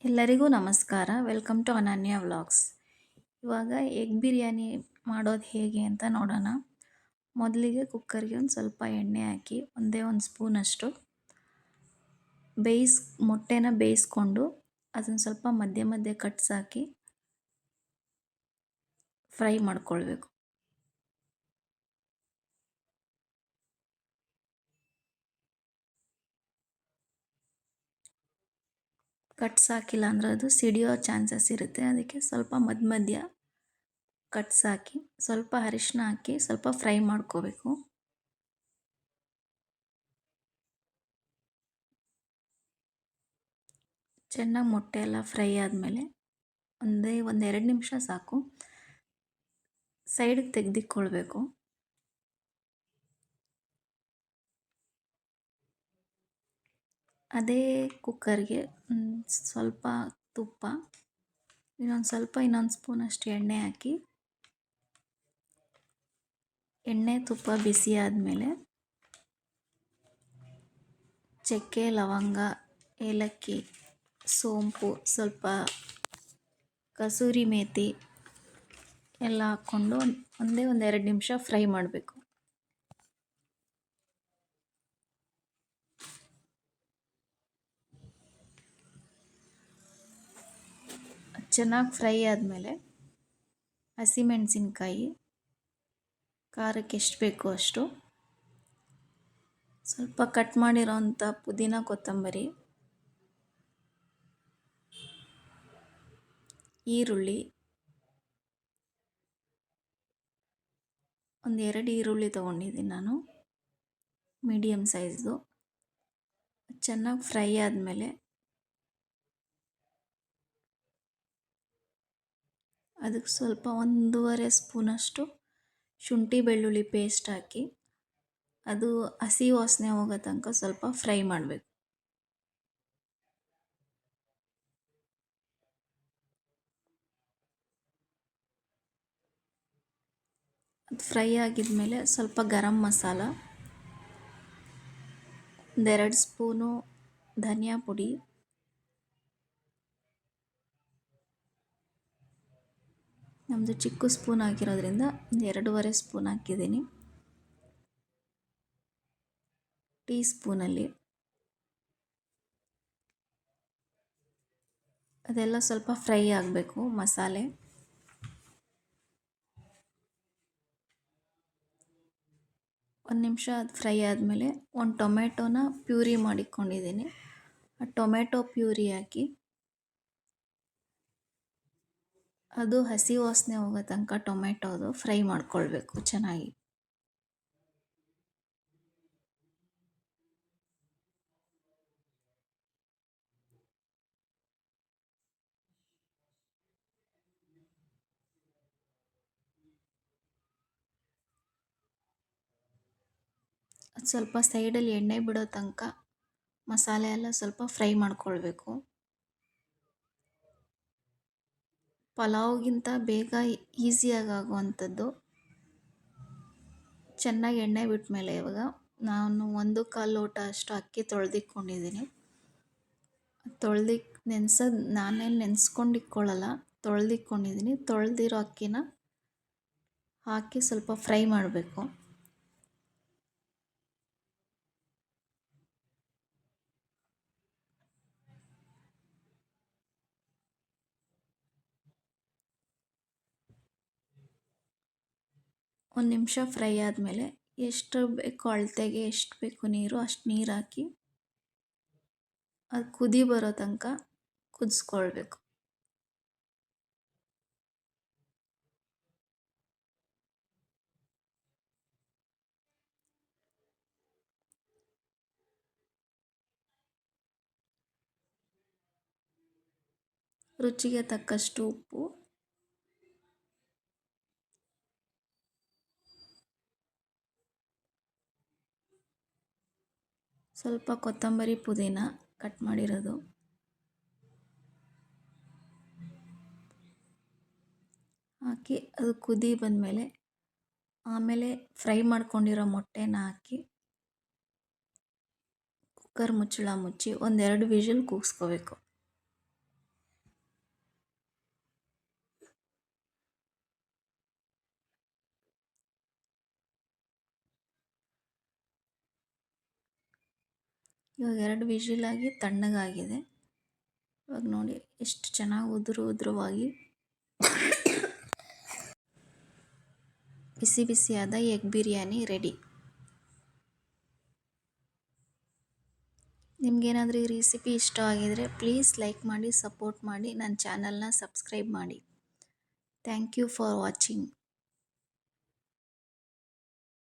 ಎಲ್ಲರಿಗೂ ನಮಸ್ಕಾರ. Welcome to ಅನನ್ಯ ವ್ಲಾಗ್ಸ್. ಇವಾಗ ಎಗ್ ಬಿರಿಯಾನಿ ಮಾಡೋದು ಹೇಗೆ ಅಂತ ನೋಡೋಣ. ಮೊದಲಿಗೆ ಕುಕ್ಕರ್ಗೆ ಒಂದು ಸ್ವಲ್ಪ ಎಣ್ಣೆ ಹಾಕಿ ಒಂದೇ ಒಂದು ಸ್ಪೂನಷ್ಟು ಮೊಟ್ಟೆನ ಬೇಯಿಸ್ಕೊಂಡು ಅದನ್ನು ಸ್ವಲ್ಪ ಮಧ್ಯೆ ಮಧ್ಯೆ ಕಟ್ಸಾಕಿ ಫ್ರೈ ಮಾಡ್ಕೊಳ್ಬೇಕು. ಕಟ್ಸಾಕಿಲ್ಲ ಅಂದರೆ ಅದು ಸಿಡಿಯೋ ಚಾನ್ಸಸ್ ಇರುತ್ತೆ. ಅದಕ್ಕೆ ಸ್ವಲ್ಪ ಮಧ್ಯ ಮಧ್ಯ ಕಟ್ಸಾಕಿ ಸ್ವಲ್ಪ ಅರಿಶಿನ ಹಾಕಿ ಸ್ವಲ್ಪ ಫ್ರೈ ಮಾಡ್ಕೋಬೇಕು. ಚೆನ್ನಾಗಿ ಮೊಟ್ಟೆ ಎಲ್ಲ ಫ್ರೈ ಆದಮೇಲೆ ಒಂದೆರಡು ನಿಮಿಷ ಸಾಕು, ಸೈಡಿಗೆ ತೆಗೆದಿಟ್ಕೊಳ್ಬೇಕು. ಅದೇ ಕುಕ್ಕರ್ಗೆ ಸ್ವಲ್ಪ ತುಪ್ಪ, ಇನ್ನೊಂದು ಸ್ಪೂನಷ್ಟು ಎಣ್ಣೆ ಹಾಕಿ, ಎಣ್ಣೆ ತುಪ್ಪ ಬಿಸಿ ಆದಮೇಲೆ ಚಕ್ಕೆ, ಲವಂಗ, ಏಲಕ್ಕಿ, ಸೋಂಪು, ಸ್ವಲ್ಪ ಕಸೂರಿ ಮೇಥಿ ಎಲ್ಲ ಹಾಕ್ಕೊಂಡು ಒಂದೆರಡು ನಿಮಿಷ ಫ್ರೈ ಮಾಡಬೇಕು. ಚೆನ್ನಾಗಿ ಫ್ರೈ ಆದಮೇಲೆ ಹಸಿಮೆಣಸಿನ್ಕಾಯಿ, ಖಾರಕ್ಕೆ ಎಷ್ಟು ಬೇಕೋ ಅಷ್ಟು, ಸ್ವಲ್ಪ ಕಟ್ ಮಾಡಿರೋಂಥ ಪುದೀನ, ಕೊತ್ತಂಬರಿ, ಈರುಳ್ಳಿ, ಒಂದೆರಡು ಈರುಳ್ಳಿ ತೊಗೊಂಡಿದ್ದೀನಿ ನಾನು, ಮೀಡಿಯಮ್ ಸೈಜ್ದು. ಚೆನ್ನಾಗಿ ಫ್ರೈ ಆದಮೇಲೆ ಅದಕ್ಕೆ ಸ್ವಲ್ಪ 1.5 ಸ್ಪೂನಷ್ಟು ಶುಂಠಿ ಬೆಳ್ಳುಳ್ಳಿ ಪೇಸ್ಟ್ ಹಾಕಿ ಅದು ಹಸಿ ವಾಸನೆ ಹೋಗೋ ತನಕ ಸ್ವಲ್ಪ ಫ್ರೈ ಮಾಡಬೇಕು. ಅದು ಫ್ರೈ ಆಗಿದ್ಮೇಲೆ ಸ್ವಲ್ಪ ಗರಂ ಮಸಾಲ, 2 ಸ್ಪೂನು ಧನಿಯಾ ಪುಡಿ, ನಮ್ಮದು ಚಿಕ್ಕ ಸ್ಪೂನ್ ಹಾಕಿರೋದ್ರಿಂದ 2.5 ಸ್ಪೂನ್ ಹಾಕಿದ್ದೀನಿ. ಟೀ ಸ್ಪೂನಲ್ಲಿ ಅದೆಲ್ಲ ಸ್ವಲ್ಪ ಫ್ರೈ ಆಗಬೇಕು ಮಸಾಲೆ. ಒಂದು ನಿಮಿಷ ಅದು ಫ್ರೈ ಆದಮೇಲೆ ಒಂದು ಟೊಮೆಟೊನ ಪ್ಯೂರಿ ಮಾಡಿಕೊಂಡಿದ್ದೀನಿ, ಆ ಟೊಮೆಟೊ ಪ್ಯೂರಿ ಹಾಕಿ ಅದು ಹಸಿ ವಾಸನೆ ಹೋಗೋ ತನಕ ಟೊಮೆಟೊದು ಫ್ರೈ ಮಾಡ್ಕೊಳ್ಬೇಕು ಚೆನ್ನಾಗಿ. ಅದು ಸ್ವಲ್ಪ ಸೈಡಲ್ಲಿ ಎಣ್ಣೆ ಬಿಡೋ ತನಕ ಮಸಾಲೆ ಎಲ್ಲ ಸ್ವಲ್ಪ ಫ್ರೈ ಮಾಡ್ಕೊಳ್ಬೇಕು. ಪಲಾವ್ಗಿಂತ ಬೇಗ ಈಸಿಯಾಗಿ ಆಗುವಂಥದ್ದು. ಚೆನ್ನಾಗಿ ಎಣ್ಣೆ ಬಿಟ್ಟ ಮೇಲೆ ಇವಾಗ ನಾನು 1/4 ಲೋಟ ಅಷ್ಟು ಅಕ್ಕಿ ತೊಳೆದಿಟ್ಕೊಂಡಿದ್ದೀನಿ. ನಾನೇನು ನೆನೆಸ್ಕೊಂಡಿಟ್ಕೊಳ್ಳಲ್ಲ, ತೊಳೆದಿಟ್ಕೊಂಡಿದ್ದೀನಿ. ತೊಳೆದಿರೋ ಅಕ್ಕಿನ ಹಾಕಿ ಸ್ವಲ್ಪ ಫ್ರೈ ಮಾಡಬೇಕು. ಒಂದು ನಿಮಿಷ ಫ್ರೈ ಆದಮೇಲೆ ಎಷ್ಟು ಬೇಕು ಅಳತೆಗೆ ಎಷ್ಟು ಬೇಕು ನೀರು ಅಷ್ಟು ನೀರು ಹಾಕಿ ಅದು ಕುದಿ ಬರೋ ತನಕ ಕುದಿಸ್ಕೊಳ್ಬೇಕು. ರುಚಿಗೆ ತಕ್ಕಷ್ಟು ಉಪ್ಪು, ಸ್ವಲ್ಪ ಕೊತ್ತಂಬರಿ ಪುದೀನ ಕಟ್ ಮಾಡಿರೋದು ಹಾಕಿ ಅದು ಕುದಿ ಬಂದಮೇಲೆ ಆಮೇಲೆ ಫ್ರೈ ಮಾಡ್ಕೊಂಡಿರೋ ಮೊಟ್ಟೆನ ಹಾಕಿ ಕುಕ್ಕರ್ ಮುಚ್ಚಳ ಮುಚ್ಚಿ 1-2 ವಿಷಲ್ ಕೂಗಿಸ್ಕೋಬೇಕು. ಇವಾಗ 2 ವಿಷಿಲಾಗಿ ತಣ್ಣಗಾಗಿದೆ. ಇವಾಗ ನೋಡಿ ಎಷ್ಟು ಚೆನ್ನಾಗಿ ಉದುರುವಾಗಿ ಬಿಸಿ ಬಿಸಿಯಾದ ಎಗ್ ಬಿರಿಯಾನಿ ರೆಡಿ. ನಿಮಗೇನಾದರೂ ಈ ರೆಸಿಪಿ ಇಷ್ಟ ಆಗಿದರೆ ಪ್ಲೀಸ್ ಲೈಕ್ ಮಾಡಿ, ಸಪೋರ್ಟ್ ಮಾಡಿ, ನನ್ನ ಚಾನಲ್ನ ಸಬ್ಸ್ಕ್ರೈಬ್ ಮಾಡಿ. Thank you for watching.